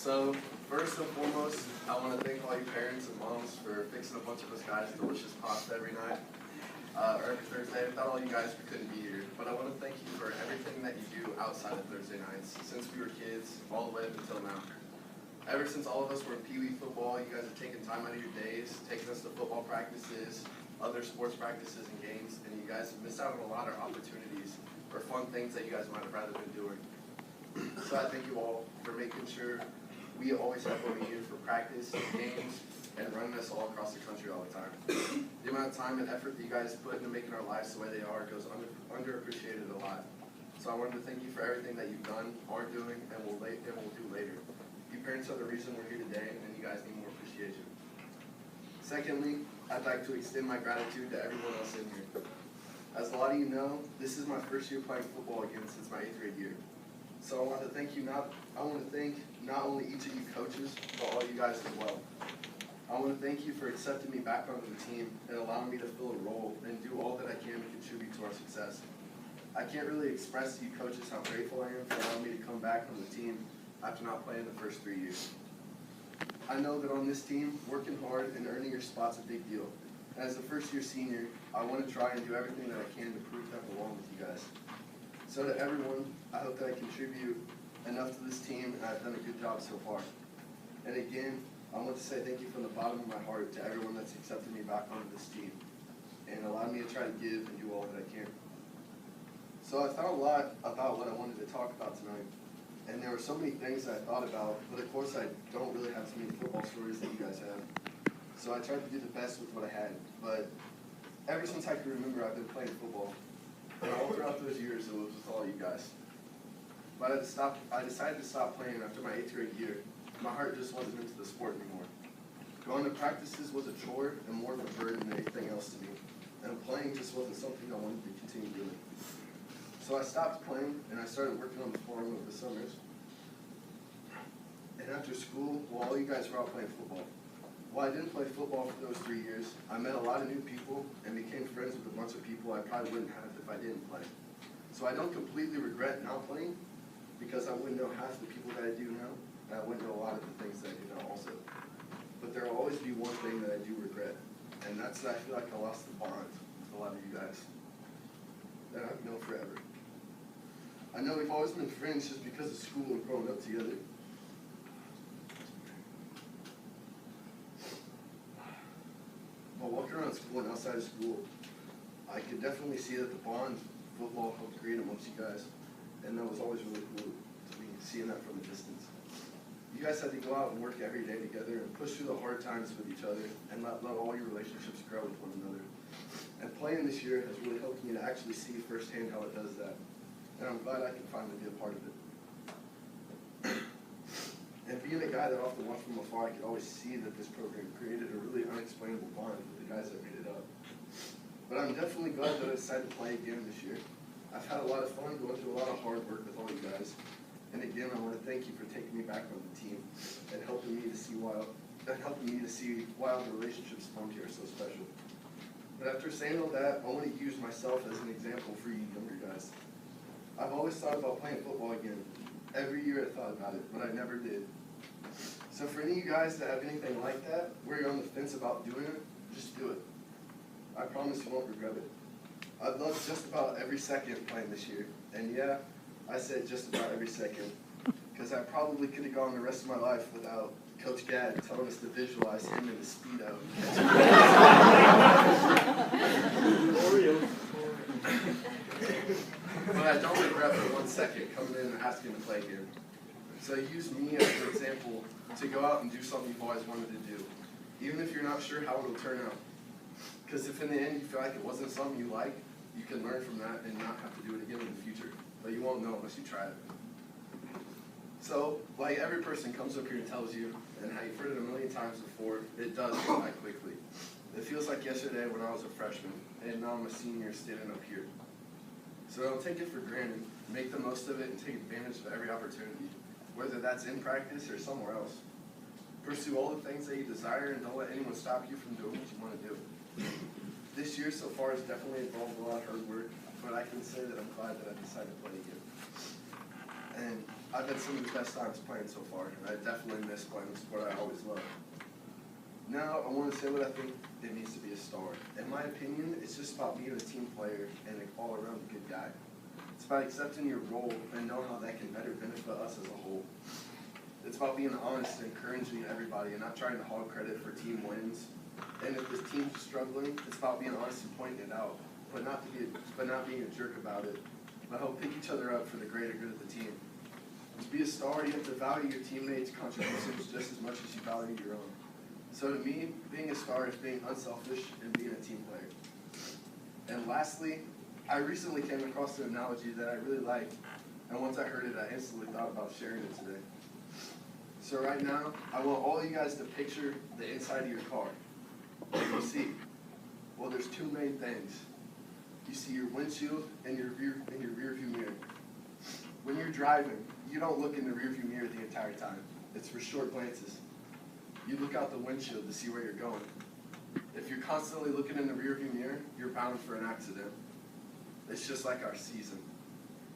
So, first and foremost, I want to thank all you parents and moms for fixing a bunch of us guys delicious pasta every night, or every Thursday. Without all you guys, we couldn't be here. But I want to thank you for everything that you do outside of Thursday nights, since we were kids, all the way up until now. Ever since all of us were in Pee Wee football, you guys have taken time out of your days, taking us to football practices, other sports practices and games, and you guys have missed out on a lot of opportunities or fun things that you guys might have rather been doing. So I thank you all for making sure we always have what we need for practice, games, and running us all across the country all the time. The amount of time and effort that you guys put into making our lives the way they are goes underappreciated a lot. So I wanted to thank you for everything that you've done, are doing, and will do later. You parents are the reason we're here today, and you guys need more appreciation. Secondly, I'd like to extend my gratitude to everyone else in here. As a lot of you know, this is my first year playing football again since my 8th grade year. So I want to thank not only each of you coaches, but all you guys as well. I want to thank you for accepting me back onto the team and allowing me to fill a role and do all that I can to contribute to our success. I can't really express to you coaches how grateful I am for allowing me to come back on the team after not playing the first 3 years. I know that on this team, working hard and earning your spot's a big deal. As a first-year senior, I want to try and do everything that I can to prove that I belong with you guys. So to everyone, I hope that I contribute enough to this team, and I've done a good job so far. And again, I want to say thank you from the bottom of my heart to everyone that's accepted me back onto this team and allowed me to try to give and do all that I can. So I thought a lot about what I wanted to talk about tonight, and there were so many things that I thought about, but of course I don't really have so many football stories that you guys have. So I tried to do the best with what I had, but ever since I can remember, I've been playing football. And all throughout those years, it was with all you guys. But I decided to stop playing after my 8th grade year. My heart just wasn't into the sport anymore. Going to practices was a chore and more of a burden than anything else to me. And playing just wasn't something I wanted to continue doing. So I stopped playing, and I started working on the farm over the summers. And after school, while all you guys were out playing football. While I didn't play football for those 3 years, I met a lot of new people and became friends with a bunch of people I probably wouldn't have if I didn't play. So I don't completely regret not playing, because I wouldn't know half the people that I do now, and I wouldn't know a lot of the things that I do now also. But there will always be one thing that I do regret, and that's that I feel like I lost the bond with a lot of you guys that I've known forever. I know we've always been friends just because of school and growing up together. But walking around school and outside of school, I could definitely see that the bond football helped create amongst you guys, and that was always really cool to me, seeing that from a distance. You guys had to go out and work every day together and push through the hard times with each other and let all your relationships grow with one another. And playing this year has really helped me to actually see firsthand how it does that. And I'm glad I can finally be a part of it. And being a guy that often watched from afar, I could always see that this program created a really unexplainable bond with the guys that made it up. But I'm definitely glad that I decided to play again this year. I've had a lot of fun going through a lot of hard work with all you guys. And again, I want to thank you for taking me back on the team and helping me to see why the relationships formed here are so special. But after saying all that, I want to use myself as an example for you younger guys. I've always thought about playing football again. Every year I thought about it, but I never did. So for any of you guys that have anything like that, where you're on the fence about doing it, just do it. I promise you won't regret it. I've loved just about every second playing this year. And yeah, I said just about every second, because I probably could have gone the rest of my life without Coach Gadd telling us to visualize him in the Speedo. But I don't regret for 1 second coming in and asking to play again. So use me as an example to go out and do something you've always wanted to do, even if you're not sure how it'll turn out. Because if in the end you feel like it wasn't something you like, you can learn from that and not have to do it again in the future. But you won't know unless you try it. So, like every person comes up here and tells you, and how you've heard it a million times before, it does go by quickly. It feels like yesterday when I was a freshman, and now I'm a senior standing up here. So don't take it for granted. Make the most of it and take advantage of every opportunity, whether that's in practice or somewhere else. Pursue all the things that you desire and don't let anyone stop you from doing what you want to do. This year so far has definitely involved a lot of hard work, but I can say that I'm glad that I decided to play again. And I've had some of the best times playing so far, and I definitely miss playing the sport I always loved. Now, I want to say what I think it needs to be a star. In my opinion, it's just about being a team player and an all-around good guy. It's about accepting your role and knowing how that can better benefit us as a whole. It's about being honest and encouraging everybody and not trying to hog credit for team wins. And if this team's struggling, it's about being honest and pointing it out, but not being a jerk about it, but help pick each other up for the greater good of the team. To be a star, you have to value your teammates' contributions just as much as you value your own. So to me, being a star is being unselfish and being a team player. And lastly, I recently came across an analogy that I really like, and once I heard it, I instantly thought about sharing it today. So right now, I want all of you guys to picture the inside of your car. What do you see? Well, there's two main things. You see your windshield and your rear view mirror. When you're driving, you don't look in the rear view mirror the entire time. It's for short glances. You look out the windshield to see where you're going. If you're constantly looking in the rear view mirror, you're bound for an accident. It's just like our season.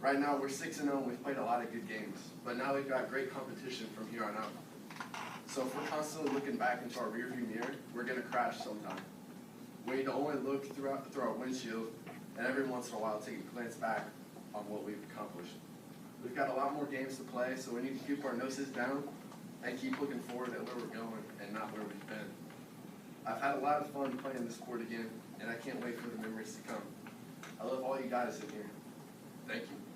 Right now, we're 6-0 and we've played a lot of good games, but now we've got great competition from here on out. So if we're constantly looking back into our rear view mirror, we're going to crash sometime. We need to only look through our windshield and every once in a while take a glance back on what we've accomplished. We've got a lot more games to play, so we need to keep our noses down and keep looking forward at where we're going and not where we've been. I've had a lot of fun playing this sport again, and I can't wait for the memories to come. I love all you guys in here. Thank you.